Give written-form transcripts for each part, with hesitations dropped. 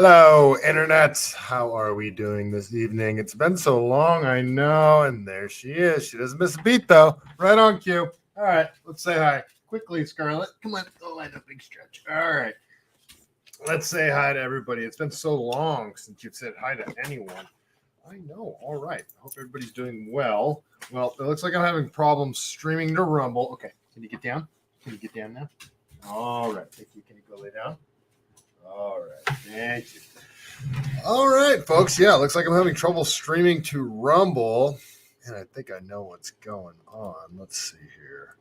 Hello, Internet. How are we doing this evening? It's been so long, I know, and there she is. She doesn't miss a beat, though. Right on cue. All right, let's say hi. Quickly, Scarlett. Come on, go line a big stretch. All right, let's say hi to everybody. It's been so long since you've said hi to anyone. I know. All right. I hope everybody's doing well. Well, it looks like I'm having problems streaming to Rumble. Okay, can you get down? Can you get down now? All right. Thank you. Can you go lay down? All right. Thank you. All right, folks. Yeah, looks like I'm having trouble streaming to Rumble. And I think I know what's going on. Let's see here.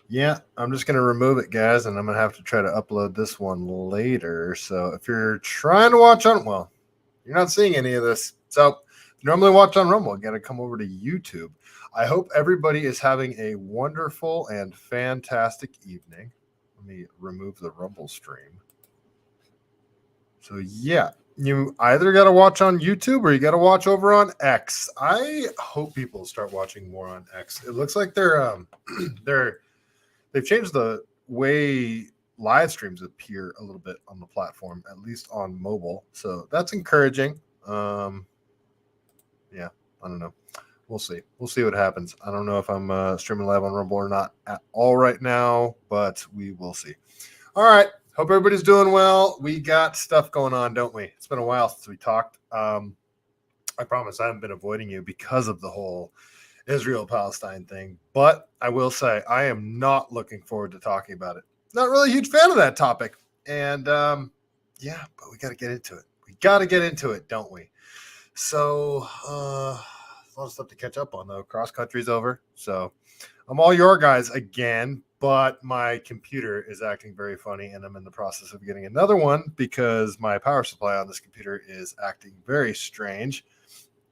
Yeah, I'm just going to remove it, guys, and I'm going to have to try to upload this one later. So if you're trying to watch on, well, you're not seeing any of this. So if you normally watch on Rumble, you got to come over to YouTube. I hope everybody is having a wonderful and fantastic evening. Let me remove the Rumble stream. So yeah, you either got to watch on YouTube or you got to watch over on X. I hope people start watching more on X. It looks like they've changed the way live streams appear a little bit on the platform, at least on mobile. So that's encouraging. Yeah, I don't know. We'll see. We'll see what happens. I don't know if I'm streaming live on Rumble or not at all right now, but we will see. All right. Hope everybody's doing well. We got stuff going on, don't we? It's been a while since we talked. I promise I haven't been avoiding you because of the whole Israel-Palestine thing. But I will say I am not looking forward to talking about it. Not really a huge fan of that topic. And yeah, but we got to get into it. We got to get into it, don't we? So a lot of stuff to catch up on, though. Cross country's over. So I'm all your guys again. But my computer is acting very funny, and I'm in the process of getting another one because my power supply on this computer is acting very strange.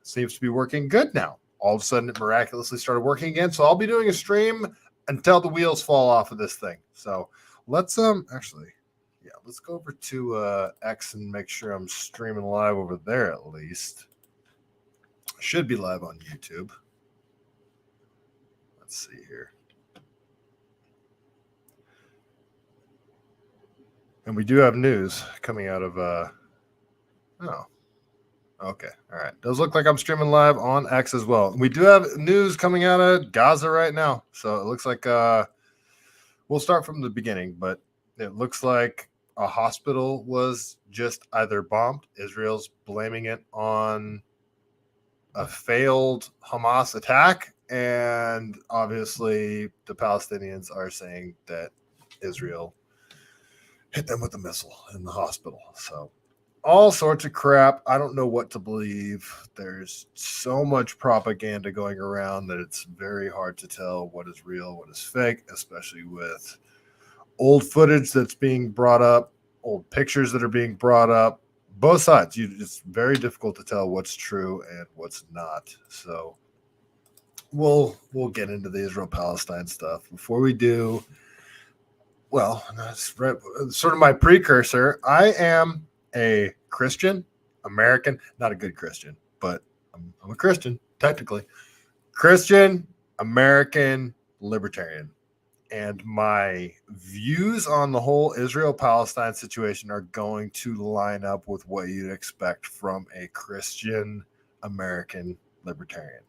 Seems to be working good now. All of a sudden, it miraculously started working again. So I'll be doing a stream until the wheels fall off of this thing. So let's let's go over to X and make sure I'm streaming live over there at least. I should be live on YouTube. Let's see here. And we do have news coming out of okay. All right. Does look like I'm streaming live on X as well. We do have news coming out of Gaza right now. So it looks like we'll start from the beginning, but it looks like a hospital was just either bombed. Israel's blaming it on a failed Hamas attack. And obviously the Palestinians are saying that Israel hit them with a missile in the hospital. So all sorts of crap. I don't know what to believe. There's so much propaganda going around that it's very hard to tell what is real, what is fake, especially with old footage that's being brought up, old pictures that are being brought up. Both sides. It's very difficult to tell what's true and what's not. So we'll get into the Israel-Palestine stuff. Before we do, well, that's sort of my precursor. I am a Christian, American, not a good Christian, but I'm a Christian, technically. Christian, American, libertarian. And my views on the whole Israel-Palestine situation are going to line up with what you'd expect from a Christian, American, libertarian.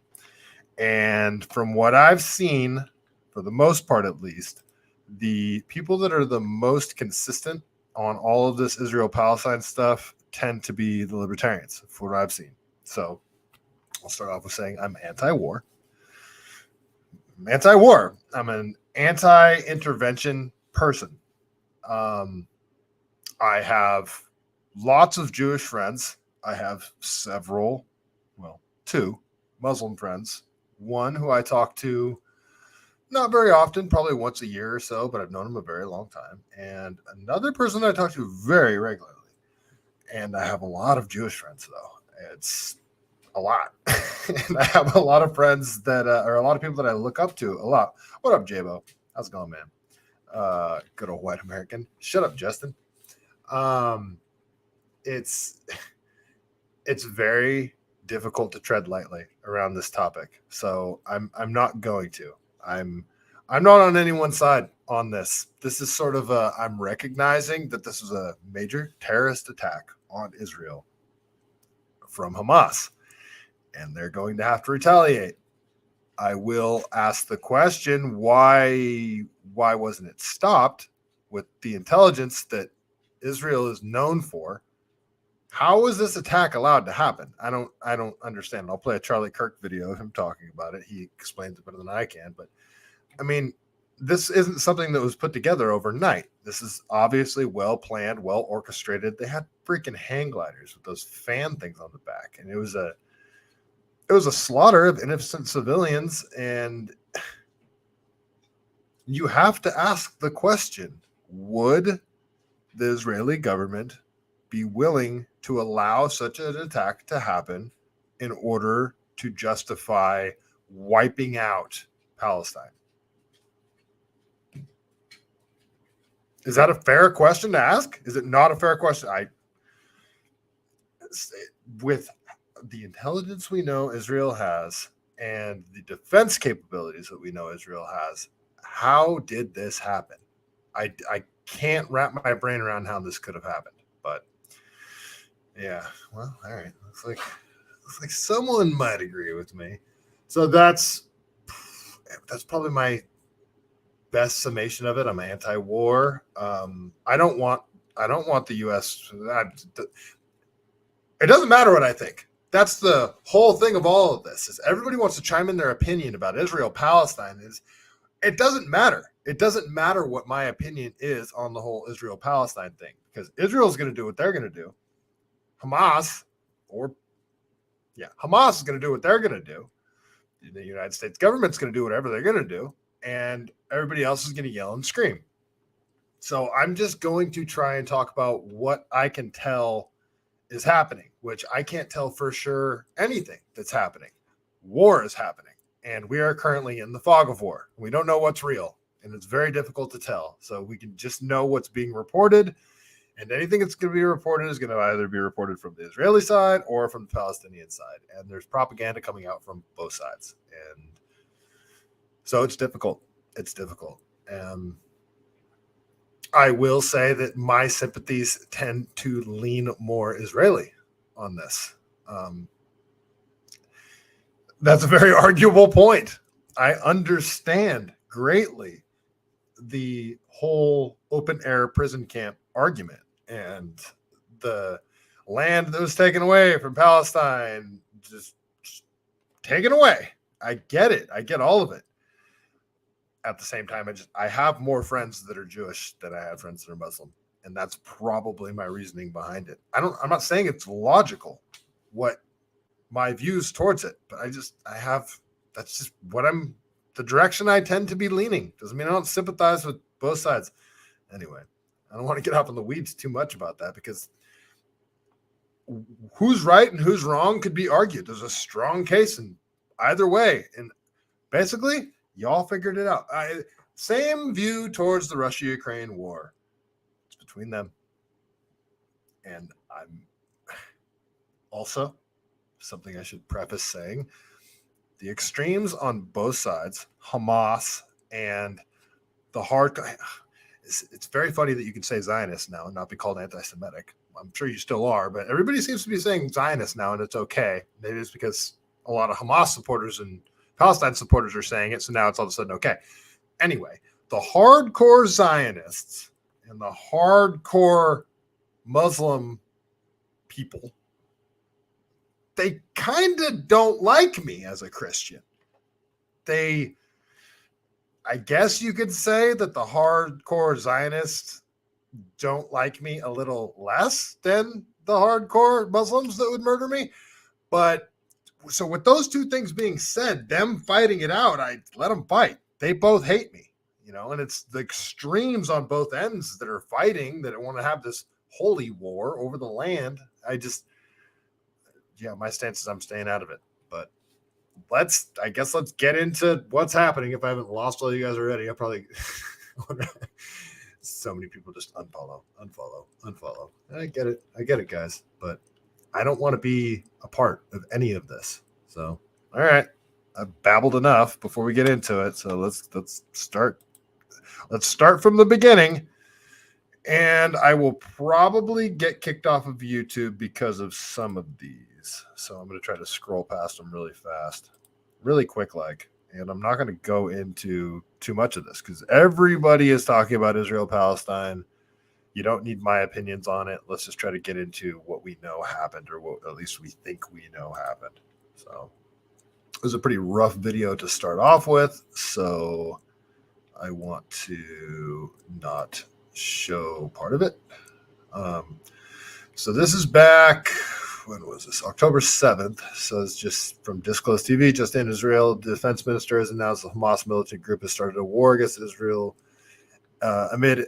And from what I've seen, for the most part at least, the people that are the most consistent on all of this Israel-Palestine stuff tend to be the libertarians, for what I've seen. So I'll start off with saying I'm anti-war. I'm an anti-intervention person. I have lots of Jewish friends. I have two Muslim friends. One who I talk to not very often, probably once a year or so, but I've known him a very long time. And another person that I talk to very regularly. And I have a lot of Jewish friends, though. It's a lot. And I have a lot of friends that are a lot of people that I look up to a lot. What up, J-Bo? How's it going, man? Good old white American. Shut up, Justin. It's very difficult to tread lightly around this topic. So I'm not going to. I'm I'm not on anyone's side on this. This is sort of I'm recognizing that this is a major terrorist attack on Israel from Hamas, and they're going to have to retaliate. I will ask the question, why wasn't it stopped with the intelligence that Israel is known for? How was this attack allowed to happen? I don't understand. I'll play a Charlie Kirk video of him talking about it. He explains it better than I can, but I mean, this isn't something that was put together overnight. This is obviously well planned, well orchestrated. They had freaking hang gliders with those fan things on the back, and it was a slaughter of innocent civilians. And you have to ask the question, would the Israeli government be willing to allow such an attack to happen in order to justify wiping out Palestine? Is that a fair question to ask? Is it not a fair question? With the intelligence we know Israel has and the defense capabilities that we know Israel has, how did this happen? I can't wrap my brain around how this could have happened. But yeah, well, all right. Looks like someone might agree with me. So that's probably my best summation of it. I'm anti-war. I don't want the U.S. It doesn't matter what I think. That's the whole thing of all of this. Is everybody wants to chime in their opinion about Israel, Palestine. It doesn't matter. It doesn't matter what my opinion is on the whole Israel-Palestine thing, because Israel's going to do what they're going to do. Hamas is going to do what they're going to do. The United States government's going to do whatever they're going to do, and everybody else is going to yell and scream. So I'm just going to try and talk about what I can tell is happening, which I can't tell for sure anything that's happening. War is happening, and we are currently in the fog of war. We don't know what's real, and it's very difficult to tell. So we can just know what's being reported, and anything that's going to be reported is going to either be reported from the Israeli side or from the Palestinian side. And there's propaganda coming out from both sides. And so it's difficult. It's difficult. I will say that my sympathies tend to lean more Israeli on this. That's a very arguable point. I understand greatly the whole open air prison camp argument and the land that was taken away from Palestine, just taken away. I get it. I get all of it. At the same time, I have more friends that are Jewish than I have friends that are Muslim. And that's probably my reasoning behind it. I'm not saying it's logical what my views towards it, but that's just the direction I tend to be leaning. Doesn't mean I don't sympathize with both sides. Anyway, I don't want to get off in the weeds too much about that, because who's right and who's wrong could be argued. There's a strong case in either way. And basically, y'all figured it out. Same view towards the Russia-Ukraine war. It's between them. And I'm also, something I should preface saying, the extremes on both sides, Hamas and the hardcore. It's very funny that you can say Zionist now and not be called anti-Semitic. I'm sure you still are, but everybody seems to be saying Zionist now, and it's okay. Maybe it's because a lot of Hamas supporters and Palestine supporters are saying it, so now it's all of a sudden okay. Anyway, the hardcore Zionists and the hardcore Muslim people, they kind of don't like me as a Christian. I guess you could say that the hardcore Zionists don't like me a little less than the hardcore Muslims that would murder me. But so with those two things being said, them fighting it out, I let them fight. They both hate me, and it's the extremes on both ends that are fighting, that want to have this holy war over the land. My stance is I'm staying out of it. But let's get into what's happening. If I haven't lost all you guys already, I probably so many people just unfollow. I get it, guys. But I don't want to be a part of any of this. So, all right. I've babbled enough before we get into it. So let's start. Let's start from the beginning. And I will probably get kicked off of YouTube because of some of these. So I'm going to try to scroll past them really fast, really quick like. And I'm not going to go into too much of this because everybody is talking about Israel-Palestine. You don't need my opinions on it. Let's just try to get into what we know happened, or what at least we think we know happened. So it was a pretty rough video to start off with. So I want to not show part of it. So this is back, when was this? October 7th. So it's just from Disclosed TV, just in Israel. The defense minister has announced the Hamas militant group has started a war against Israel amid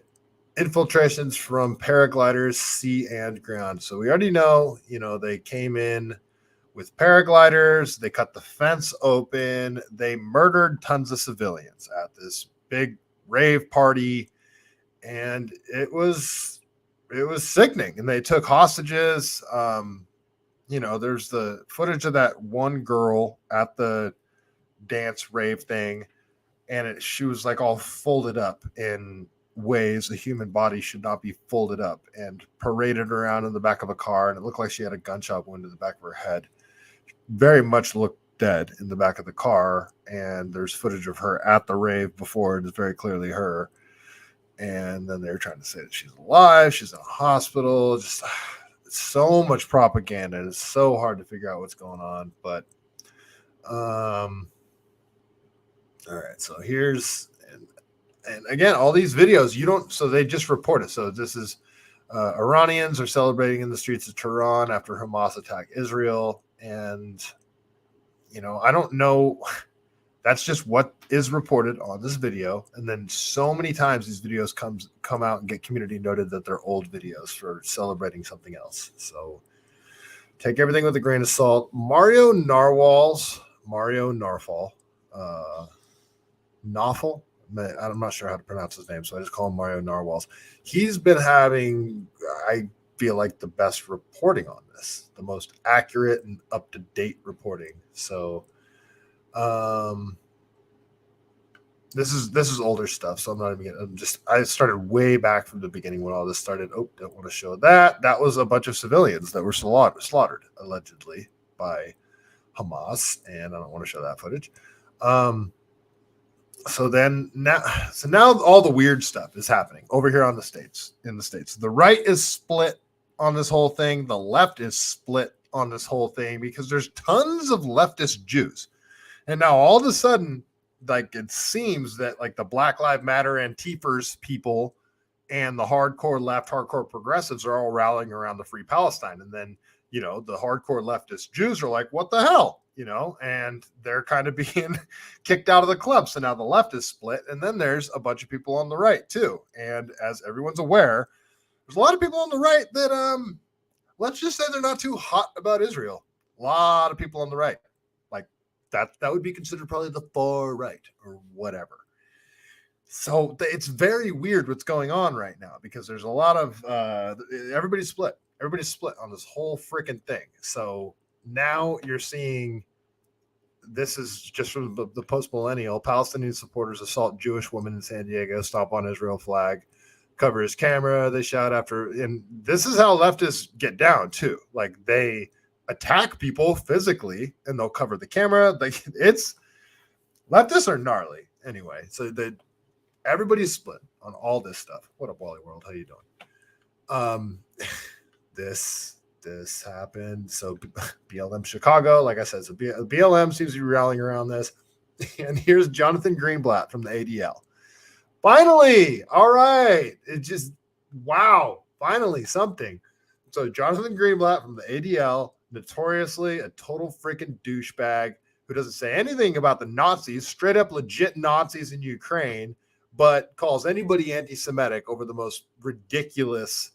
infiltrations from paragliders, sea and ground. So we already know, they came in with paragliders. They cut the fence open. They murdered tons of civilians at this big rave party. And it was sickening. And they took hostages. There's the footage of that one girl at the dance rave thing, and she was like all folded up in ways a human body should not be folded up, and paraded around in the back of a car, and it looked like she had a gunshot wound in the back of her head. Very much looked dead in the back of the car, and there's footage of her at the rave before it is very clearly her. And then they're trying to say that she's alive, she's in a hospital. Just so much propaganda, and it's so hard to figure out what's going on. But all right, so here's and again, all these videos so they just report it. So this is Iranians are celebrating in the streets of Tehran after Hamas attacked Israel, and I don't know. That's just what is reported on this video. And then so many times these videos come out and get community noted that they're old videos for celebrating something else. So take everything with a grain of salt. Mario Narfal, Nawfal. I'm not sure how to pronounce his name, so I just call him Mario Narwhals. He's been having, I feel like, the best reporting on this, the most accurate and up-to-date reporting. So this is older stuff, so I'm not even gonna. I started way back from the beginning when all this started. Oh, don't want to show that. That was a bunch of civilians that were slaughtered allegedly by Hamas, and I don't want to show that footage. So now all the weird stuff is happening over here in the States. The right is split on this whole thing. The left is split on this whole thing because there's tons of leftist Jews. And now all of a sudden, like, it seems that like the Black Lives Matter Antifers people and the hardcore left, hardcore progressives are all rallying around the Free Palestine. And then, the hardcore leftist Jews are like, what the hell? And they're kind of being kicked out of the club. So now the left is split. And then there's a bunch of people on the right too. And as everyone's aware, there's a lot of people on the right that, let's just say they're not too hot about Israel. A lot of people on the right. Like that would be considered probably the far right or whatever. So it's very weird what's going on right now because there's a lot of, everybody's split. Everybody's split on this whole freaking thing. So now you're seeing, this is just from the post-millennial, Palestinian supporters assault Jewish woman in San Diego, stomp on Israel flag, cover his camera, they shout after, and this is how leftists get down too. Like they attack people physically and they'll cover the camera. Like leftists are gnarly anyway. So everybody's split on all this stuff. What up, Wally World? How you doing? This happened. So BLM Chicago, like I said, so BLM seems to be rallying around this. And here's Jonathan Greenblatt from the ADL. Finally, all right. It just, wow, finally something. So Jonathan Greenblatt from the ADL, notoriously a total freaking douchebag who doesn't say anything about the Nazis, straight up legit Nazis in Ukraine, but calls anybody anti-Semitic over the most ridiculous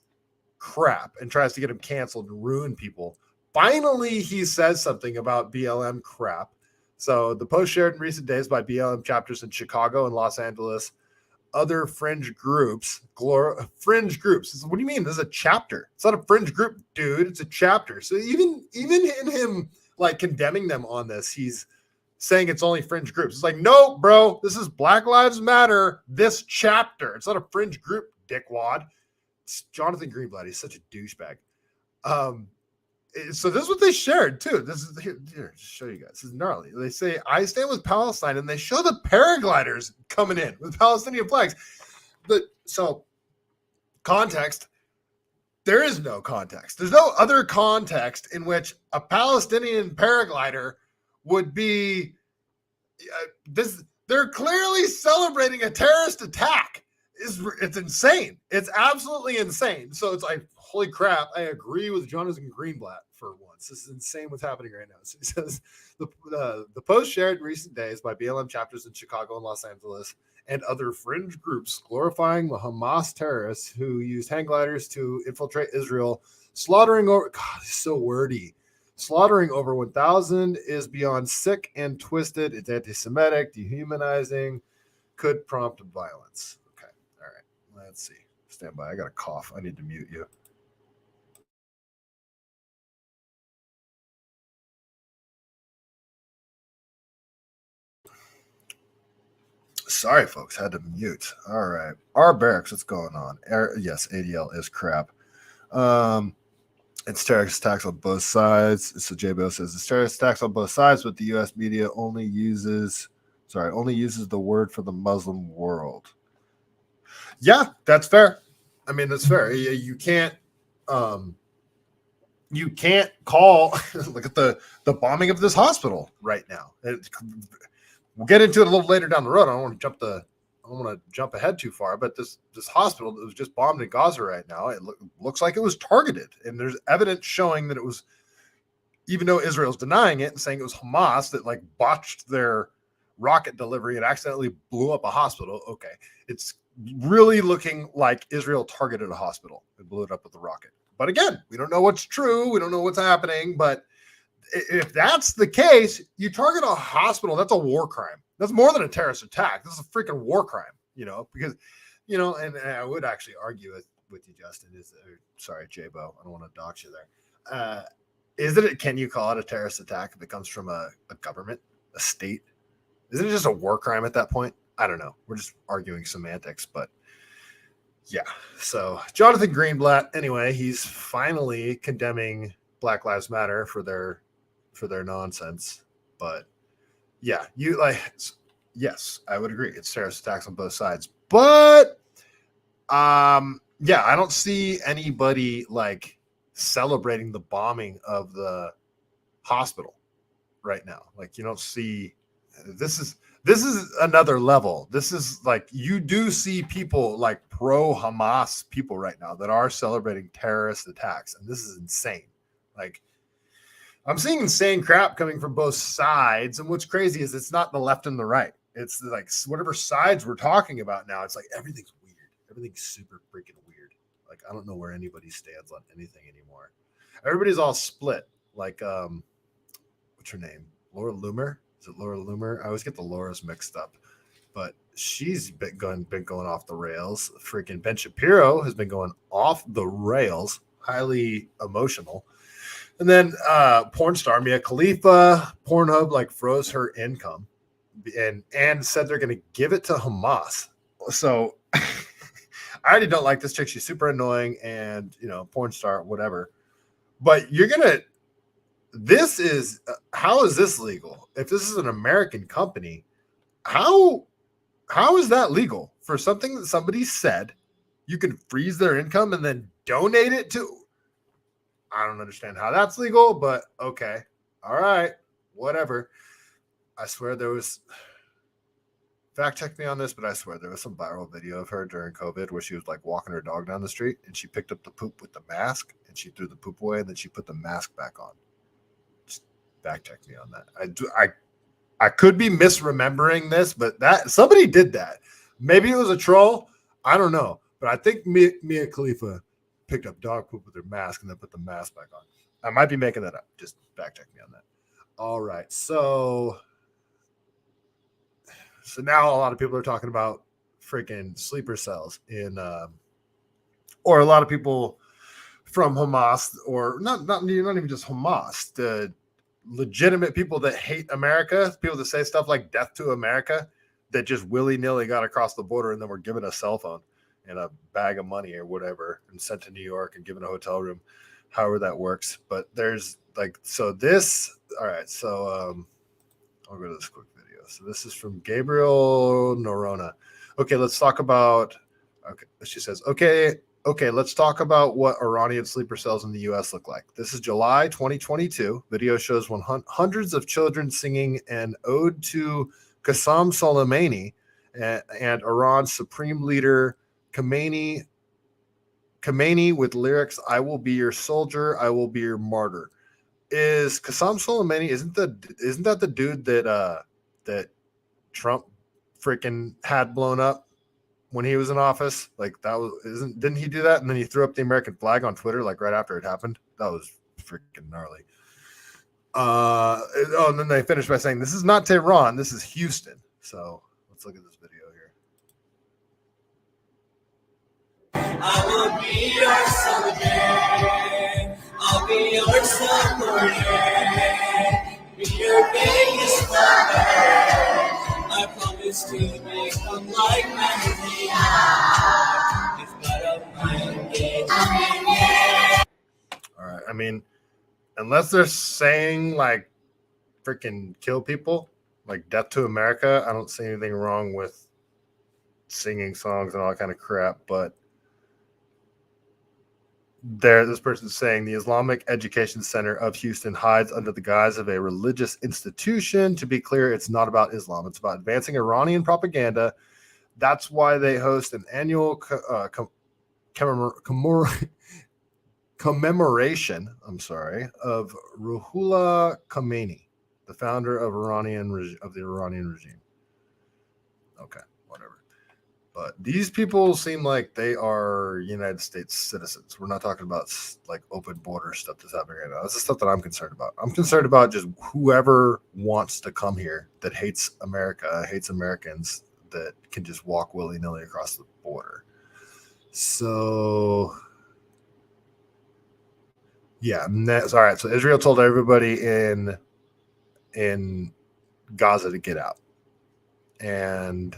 crap and tries to get him canceled and ruin people. Finally, he says something about BLM crap. So the post shared in recent days by BLM chapters in Chicago and Los Angeles, other fringe groups. Fringe groups. What do you mean? This is a chapter. It's not a fringe group, dude. It's a chapter. So even in him like condemning them on this, he's saying it's only fringe groups. It's like, no, bro, this is Black Lives Matter, this chapter. It's not a fringe group, dickwad. It's Jonathan Greenblatt. He's such a douchebag. So this is what they shared too. This is here to show you guys. This is gnarly. They say, I stand with Palestine, and they show the paragliders coming in with Palestinian flags. So context, there is no context. There's no other context in which a Palestinian paraglider would be this. They're clearly celebrating a terrorist attack. It's insane. It's absolutely insane. So it's like, holy crap, I agree with Jonathan Greenblatt for once. This is insane what's happening right now. So he says the post shared in recent days by BLM chapters in Chicago and Los Angeles and other fringe groups glorifying the Hamas terrorists who used hang gliders to infiltrate Israel, slaughtering over, God, it's so wordy. Slaughtering over 1,000 is beyond sick and twisted. It's anti-Semitic, dehumanizing, could prompt violence. Okay, all right, let's see. Stand by. I got a cough. I need to mute you. Sorry, folks. Had to mute. All right. Our barracks, what's going on? Yes, ADL is crap. It's terrorist attacks on both sides. So JBO says it's terrorist attacks on both sides, but the U.S. media only uses the word for the Muslim world. Yeah, that's fair. I mean, that's fair. You can't call look at the bombing of this hospital right now. We'll get into it a little later down the road. I don't want to jump ahead too far, but this hospital that was just bombed in Gaza right now, it looks like it was targeted, and there's evidence showing that it was, even though Israel's denying it and saying it was Hamas that like botched their rocket delivery and accidentally blew up a hospital. Okay, it's really looking like Israel targeted a hospital and blew it up with the rocket. But again, we don't know what's true. We don't know what's happening. But if that's the case, you target a hospital, that's a war crime. That's more than a terrorist attack. This is a freaking war crime, because, and I would actually argue with you, Justin, sorry, J-Bo, I don't want to dox you there. Can you call it a terrorist attack if it comes from a government, a state? Isn't it just a war crime at that point? I don't know. We're just arguing semantics, but yeah. So Jonathan Greenblatt, anyway, he's finally condemning Black Lives Matter for their nonsense. But yeah, yes, I would agree. It's terrorist attacks on both sides. But yeah, I don't see anybody like celebrating the bombing of the hospital right now. Like, you don't see this is another level. This is like, you do see people like pro Hamas people right now that are celebrating terrorist attacks, and this is insane. Like, I'm seeing insane crap coming from both sides, and what's crazy is it's not the left and the right. It's like whatever sides we're talking about now. It's like everything's weird. Everything's super freaking weird. Like, I don't know where anybody stands on anything anymore. Everybody's all split. Like, what's her name? Laura Loomer? Is it Laura Loomer? I always get the Lauras mixed up, but she's been going off the rails. Freaking Ben Shapiro has been going off the rails, highly emotional. And then porn star Mia Khalifa, Pornhub like froze her income and said they're going to give it to Hamas. So I already don't like this chick. She's super annoying and, porn star, whatever. But this is, how is this legal? If this is an American company, how is that legal? For something that somebody said, you can freeze their income and then donate it to, I don't understand how that's legal, but okay. All right, whatever. I swear there was, fact check me on this, but I swear there was some viral video of her during COVID where she was like walking her dog down the street and she picked up the poop with the mask and she threw the poop away and then she put the mask back on. Fact check me on that. I could be misremembering this, but that somebody did that. Maybe it was a troll. I don't know. But I think Mia Khalifa picked up dog poop with her mask and then put the mask back on. I might be making that up. Just fact check me on that. All right. So now a lot of people are talking about freaking sleeper cells or a lot of people from Hamas, or not even just Hamas, legitimate people that hate America, people that say stuff like "death to America," that just willy-nilly got across the border and then were given a cell phone and a bag of money or whatever and sent to New York and given a hotel room, however that works. But there's like, so this, all right, so I'll go to this quick video. So this is from Gabriel Norona. Okay, let's talk about, okay, she says, okay, let's talk about what Iranian sleeper cells in the U.S. look like. This is July 2022. Video shows hundreds of children singing an ode to Qasem Soleimani and Iran's supreme leader Khamenei with lyrics, "I will be your soldier, I will be your martyr." Is Qasem Soleimani, isn't that the dude that Trump freaking had blown up when he was in office? Like, that was, didn't he do that? And then he threw up the American flag on Twitter like right after it happened. That was freaking gnarly. And then they finished by saying, "This is not Tehran, this is Houston." So let's look at this video here. I will be your soldier. I'll be your supporter. Be your biggest lover. I promise to become like magazine. It's part of my engagement. All right. I mean, unless they're saying like freaking kill people, like "death to America," I don't see anything wrong with singing songs and all that kind of crap. But this person's saying the Islamic Education Center of Houston hides under the guise of a religious institution. To be clear, it's not about Islam. It's about advancing Iranian propaganda. That's why they host an annual commemoration, of Ruhollah Khomeini, the founder of the Iranian regime. Okay, whatever. But these people seem like they are United States citizens. We're not talking about like open border stuff that's happening right now. This is stuff that I'm concerned about. I'm concerned about just whoever wants to come here that hates America, hates Americans, that can just walk willy-nilly across the border. So yeah, all right. So Israel told everybody in Gaza to get out, and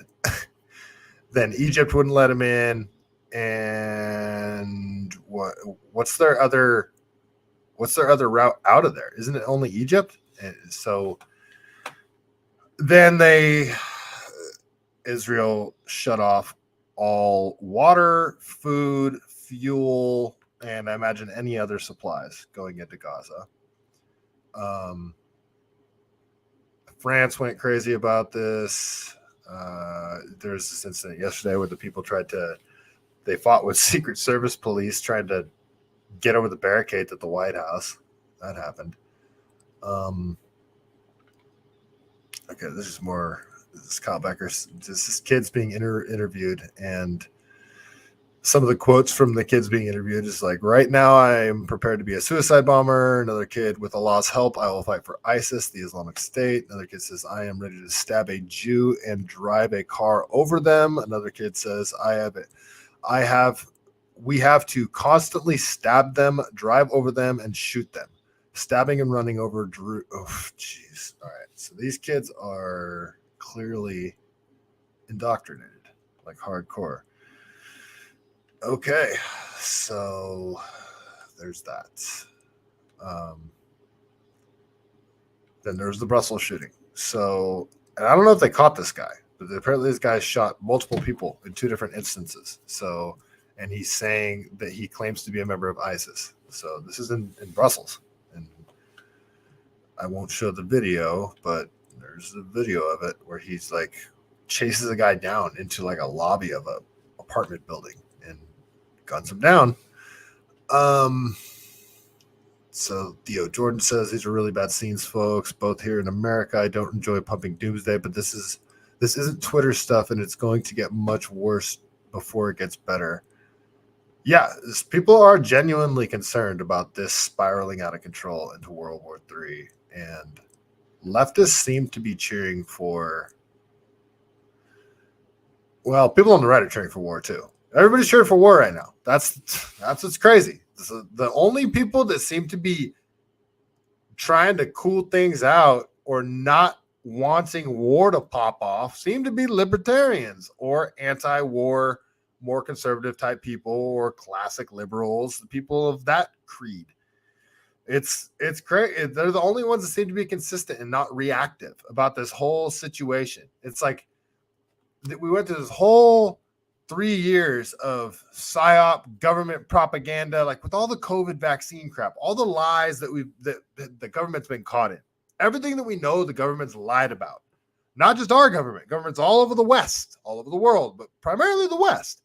then Egypt wouldn't let them in. And what's their other route out of there? Isn't it only Egypt? And so then Israel shut off all water, food, fuel, and I imagine any other supplies going into Gaza. France went crazy about this. There's this incident yesterday where the people they fought with Secret Service police trying to get over the barricade at the White House. That happened. Okay, this is more. This is Kyle Becker. This is kids being interviewed, and some of the quotes from the kids being interviewed is like, "Right now, I am prepared to be a suicide bomber." Another kid, "With Allah's help, I will fight for ISIS, the Islamic State." Another kid says, "I am ready to stab a Jew and drive a car over them." Another kid says, "We have to constantly stab them, drive over them, and shoot them. Stabbing and running over Drew." Oh, jeez. All right. So these kids are clearly indoctrinated, like hardcore. Okay, so there's that. Then there's the Brussels shooting. So, and I don't know if they caught this guy, but apparently this guy shot multiple people in 2 different instances. So, and he's saying that he claims to be a member of ISIS. So this is in Brussels. And I won't show the video, but there's a video of it where he's like chases a guy down into like a lobby of a apartment building and guns him down. So Theo Jordan says these are really bad scenes, folks, both here in America. I don't enjoy pumping doomsday, but this isn't Twitter stuff, and it's going to get much worse before it gets better. Yeah, people are genuinely concerned about this spiraling out of control into World War III, and leftists seem to be cheering for. Well, people on the right are cheering for war too. Everybody's cheering for war right now. That's what's crazy. The only people that seem to be trying to cool things out or not wanting war to pop off seem to be libertarians or anti-war, more conservative type people, or classic liberals, people of that creed. It's crazy. They're the only ones that seem to be consistent and not reactive about this whole situation. It's like we went through this whole 3 years of PSYOP government propaganda, like with all the COVID vaccine crap, all the lies that the government's been caught in, everything that we know the government's lied about, not just our government, governments all over the West, all over the world, but primarily the West.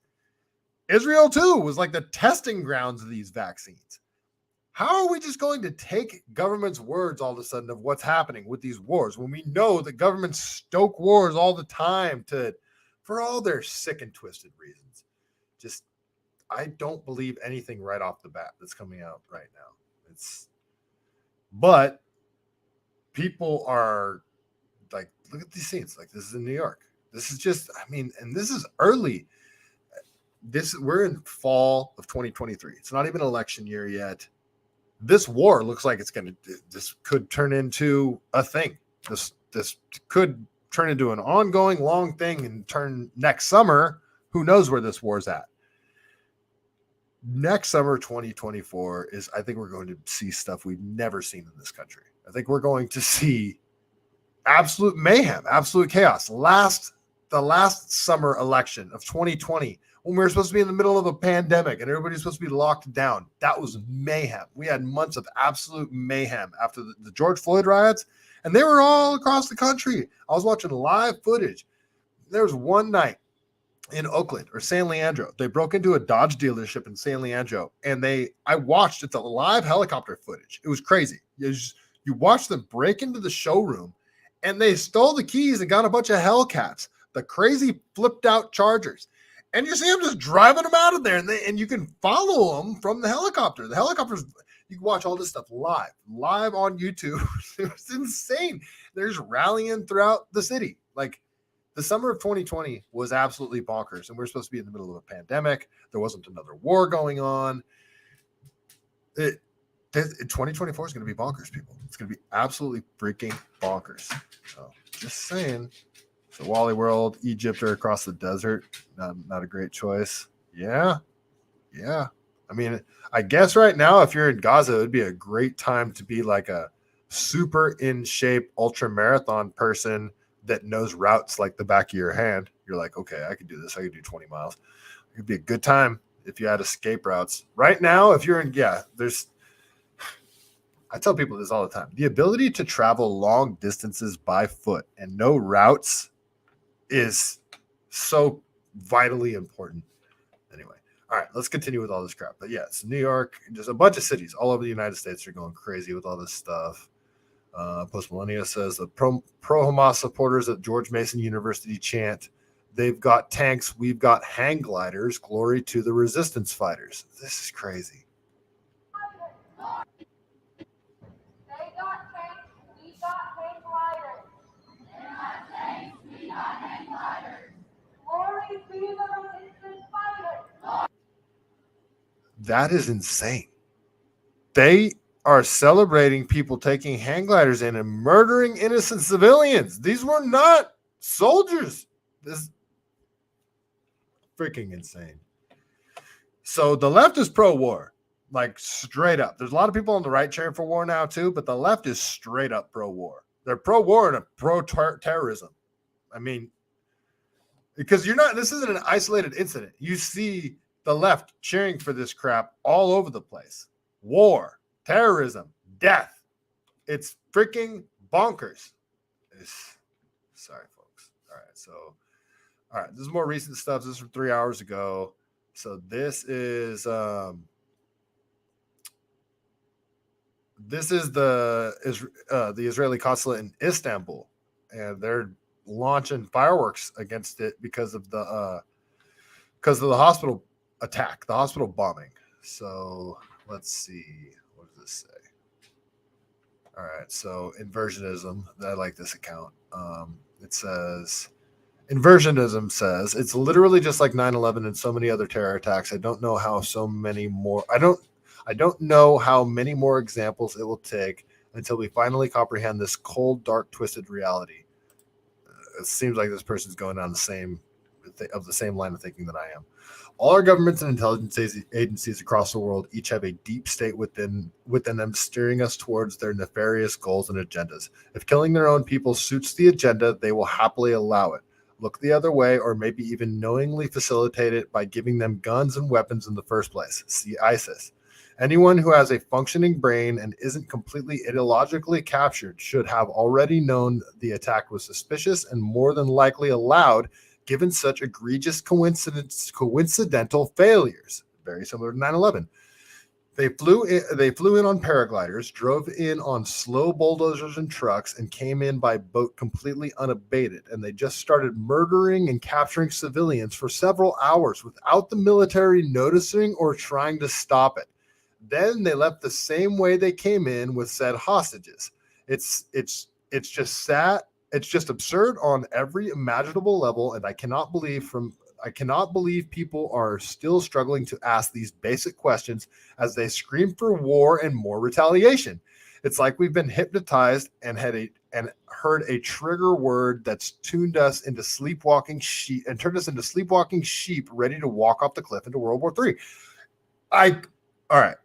Israel too was like the testing grounds of these vaccines. How are we just going to take government's words all of a sudden of what's happening with these wars when we know that governments stoke wars all the time for all their sick and twisted reasons? Just, I don't believe anything right off the bat that's coming out right now. But people are like, look at these scenes. Like, this is in New York. This is just, and this is early. We're in fall of 2023. It's not even election year yet. This war looks like this could turn into a thing. This could turn into an ongoing long thing and turn next summer. Who knows where this war's at? Next summer, 2024 I think we're going to see stuff we've never seen in this country. I think we're going to see absolute mayhem, absolute chaos. The last summer election of 2020, when we were supposed to be in the middle of a pandemic and everybody's supposed to be locked down, that was mayhem. We had months of absolute mayhem after the George Floyd riots, and they were all across the country. I was watching live footage. There was one night in Oakland or San Leandro. They broke into a Dodge dealership in San Leandro, and I watched, it's a live helicopter footage. It was crazy. You watched them break into the showroom, and they stole the keys and got a bunch of Hellcats, the crazy flipped out Chargers. And you see them just driving them out of there, and you can follow them from the helicopter. The helicopters, you can watch all this stuff live on YouTube. It's insane. They're just rallying throughout the city. Like, the summer of 2020 was absolutely bonkers, and we're supposed to be in the middle of a pandemic. There wasn't another war going on. 2024 is going to be bonkers, people. It's going to be absolutely freaking bonkers. So, just saying. So Wally World, Egypt, or across the desert, not a great choice. Yeah. I guess right now, if you're in Gaza, it would be a great time to be like a super in shape ultra marathon person that knows routes like the back of your hand. You're like, okay, I could do this. I could do 20 miles. It could be a good time if you had escape routes. Right now, if you're in, I tell people this all the time. The ability to travel long distances by foot and know routes is so vitally important. Anyway, all right, let's continue with all this crap. But yes, New York, just a bunch of cities all over the United States are going crazy with all this stuff. Post Millennia says the pro-Hamas supporters at George Mason University chant, "They've got tanks, we've got hang gliders. Glory to the resistance fighters." This is crazy. That is insane. They are celebrating people taking hang gliders in and murdering innocent civilians. These were not soldiers. This is freaking insane. So the left is pro-war, like straight up. There's a lot of people on the right cheering for war now too, but the left is straight up pro-war. They're pro-war and pro-terrorism. Because this isn't an isolated incident. You see the left cheering for this crap all over the place. War, terrorism, death. It's freaking bonkers. Sorry, folks. All right. This is more recent stuff. This is from 3 hours ago. So this is the Israeli consulate in Istanbul, and they're launching fireworks against it because of the hospital attack, the hospital bombing. So let's see, what does this say? All right, so Inversionism, I like this account. It says, Inversionism says, it's literally just like 9/11 and so many other terror attacks. I don't know how many more examples it will take. until we finally comprehend this cold, dark, twisted reality. It seems like this person's going down the same line of thinking that I am. All our governments and intelligence agencies across the world each have a deep state within them, steering us towards their nefarious goals and agendas. If killing their own people suits the agenda, they will happily allow it, look the other way, or maybe even knowingly facilitate it by giving them guns and weapons in the first place. See ISIS. Anyone who has a functioning brain and isn't completely ideologically captured should have already known the attack was suspicious and more than likely allowed, given such egregious coincidental failures. Very similar to 9/11. They flew in on paragliders, drove in on slow bulldozers and trucks, and came in by boat completely unabated. And they just started murdering and capturing civilians for several hours without the military noticing or trying to stop it. Then they left the same way they came in with said hostages. It's just sad. It's just absurd on every imaginable level, and I cannot believe people are still struggling to ask these basic questions as they scream for war and more retaliation. It's like we've been hypnotized and heard a trigger word that's turned us into sleepwalking sheep ready to walk off the cliff into World War III. All right.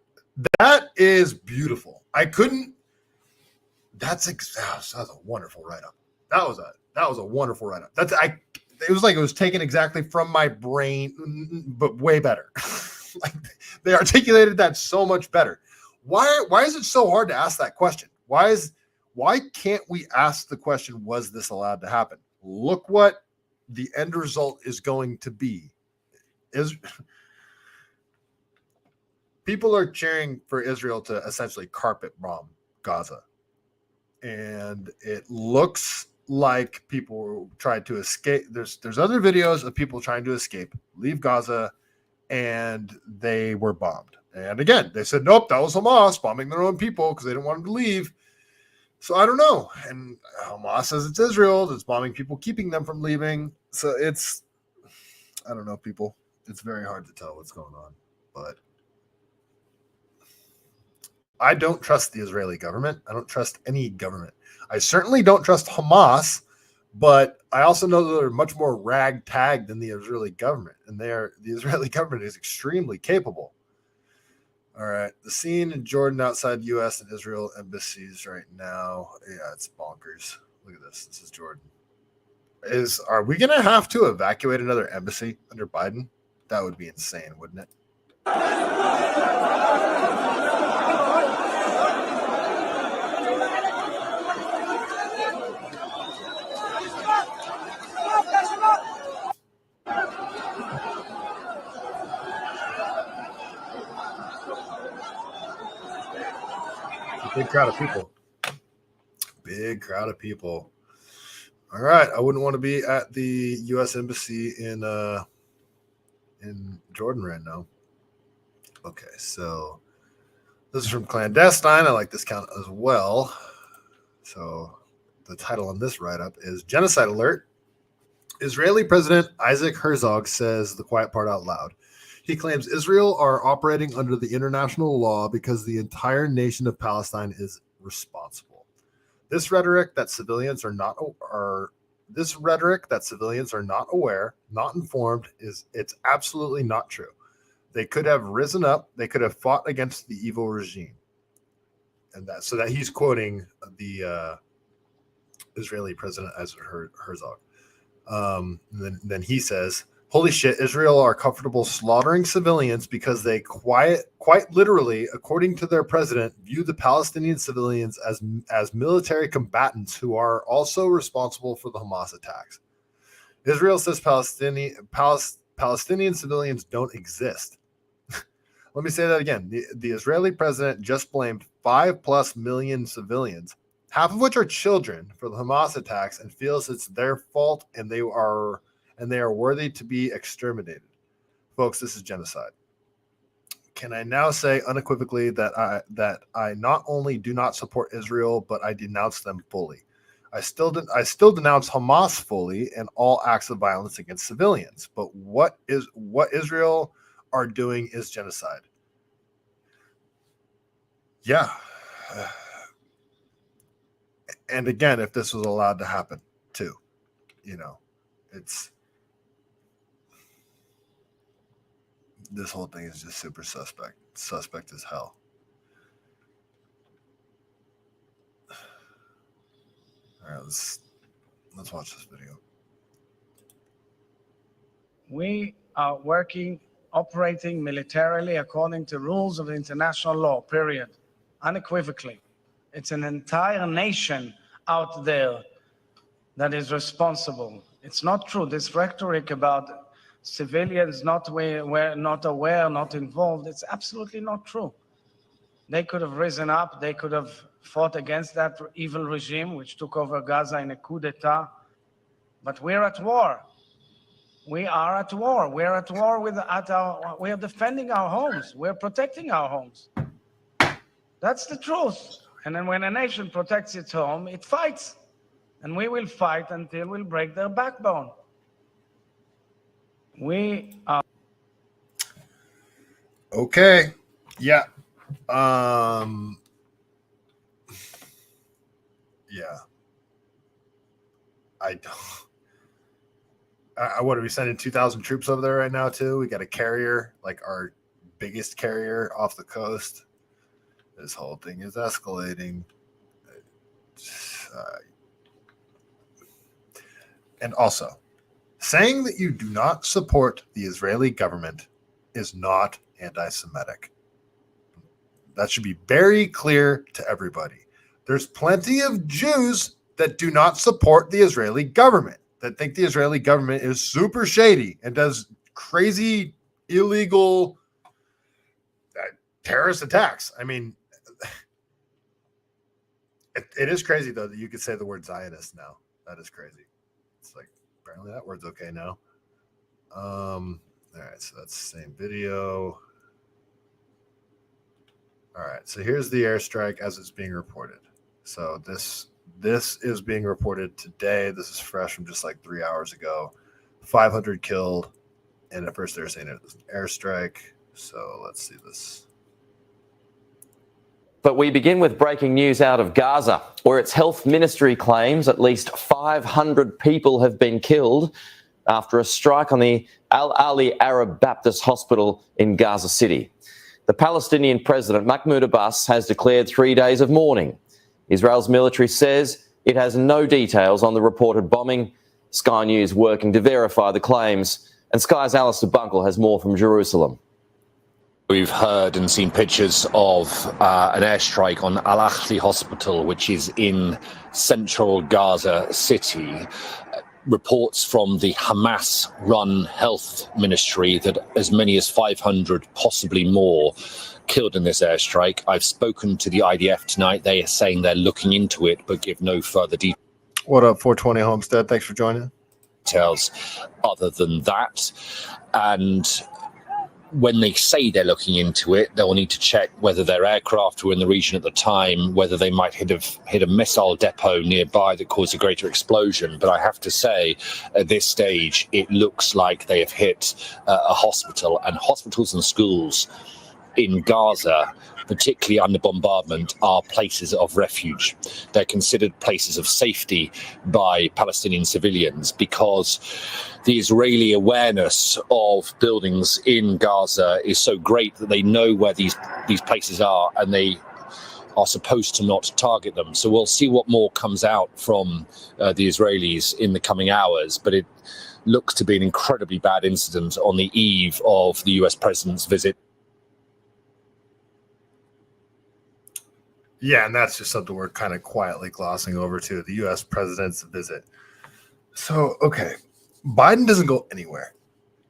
That is beautiful. That's a wonderful write-up. That was a wonderful write-up. It was like it was taken exactly from my brain, but way better. Like they articulated that so much better. Why is it so hard to ask that question? Why can't we ask the question, was this allowed to happen? Look what the end result is going to be. People are cheering for Israel to essentially carpet bomb Gaza. And it looks like people tried to escape. There's other videos of people trying to escape, leave Gaza, and they were bombed. And again, they said, nope, that was Hamas bombing their own people because they didn't want them to leave. So I don't know. And Hamas says it's Israel that's bombing people, keeping them from leaving. So I don't know, people. It's very hard to tell what's going on. But I don't trust the Israeli government. I don't trust any government. I certainly don't trust Hamas, but I also know that they're much more ragtag than the Israeli government, and the Israeli government is extremely capable. All right, the scene in Jordan outside U.S. and Israel embassies right now. Yeah, it's bonkers. Look at this. This is Jordan. Are we going to have to evacuate another embassy under Biden? That would be insane, wouldn't it? Big crowd of people. Big crowd of people. All right. I wouldn't want to be at the U.S. Embassy in Jordan right now. Okay, so this is from Clandestine. I like this count as well. So the title on this write-up is Genocide Alert. Israeli President Isaac Herzog says the quiet part out loud. He claims Israel are operating under the international law because the entire nation of Palestine is responsible. This rhetoric that civilians are not aware, not informed, it's absolutely not true. They could have risen up, they could have fought against the evil regime. And so that he's quoting the Israeli president Isaac Herzog. Then he says, holy shit, Israel are comfortable slaughtering civilians because they quite literally, according to their president, view the Palestinian civilians as military combatants who are also responsible for the Hamas attacks. Israel says Palestinian civilians don't exist. Let me say that again. The Israeli president just blamed 5+ million civilians, half of which are children, for the Hamas attacks and feels it's their fault and they are worthy to be exterminated. Folks, this is genocide. Can I now say unequivocally that I not only do not support Israel, but I denounce them fully. I still denounce Hamas fully and all acts of violence against civilians. But what Israel are doing is genocide. Yeah. And again, if this was allowed to happen too, this whole thing is just super suspect as hell. All right, let's watch this video. We are operating militarily according to rules of international law, period, unequivocally. It's an entire nation out there that is responsible. It's not true. This rhetoric about civilians not aware, not involved, it's absolutely not true. They could have risen up. They could have fought against that evil regime which took over Gaza in a coup d'etat. But we're at war. We are at war. We're at war we are defending our homes. We're protecting our homes. That's the truth. And then when a nation protects its home, it fights. And we will fight until we'll break their backbone. We are. Okay. Yeah. Yeah. I don't. What are we sending 2,000 troops over there right now too? We got a carrier, like our biggest carrier off the coast. This whole thing is escalating. And also, saying that you do not support the Israeli government is not anti-Semitic. That should be very clear to everybody. There's plenty of Jews that do not support the Israeli government, that think the Israeli government is super shady and does crazy, illegal terrorist attacks. I mean, it is crazy, though, that you could say the word Zionist now. That is crazy. It's like, apparently that word's okay now. All right, so that's the same video. All right, so here's the airstrike as it's being reported. So this is being reported today. This is fresh from just like 3 hours ago. 500 killed, and at first they were saying it was an airstrike. So let's see this. But we begin with breaking news out of Gaza, where its health ministry claims at least 500 people have been killed after a strike on the Al-Ali Arab Baptist Hospital in Gaza City. The Palestinian president, Mahmoud Abbas, has declared 3 days of mourning. Israel's military says it has no details on the reported bombing. Sky News working to verify the claims. And Sky's Alistair Bunkle has more from Jerusalem. We've heard and seen pictures of an airstrike on Al-Ahli Hospital, which is in central Gaza City. Reports from the Hamas-run health ministry that as many as 500, possibly more, killed in this airstrike. I've spoken to the IDF tonight. They are saying they're looking into it, but give no further details. What up, 420 Homestead? Thanks for joining. Other than that. And when they say they're looking into it, they'll need to check whether their aircraft were in the region at the time, whether they might hit a missile depot nearby that caused a greater explosion. But I have to say, at this stage, it looks like they have hit a hospital, and hospitals and schools in Gaza, particularly under bombardment, are places of refuge. They're considered places of safety by Palestinian civilians because the Israeli awareness of buildings in Gaza is so great that they know where these places are, and they are supposed to not target them. So we'll see what more comes out from the Israelis in the coming hours, but it looks to be an incredibly bad incident on the eve of the US president's visit. Yeah, and that's just something we're kind of quietly glossing over to, the U.S. president's visit. So, okay, Biden doesn't go anywhere.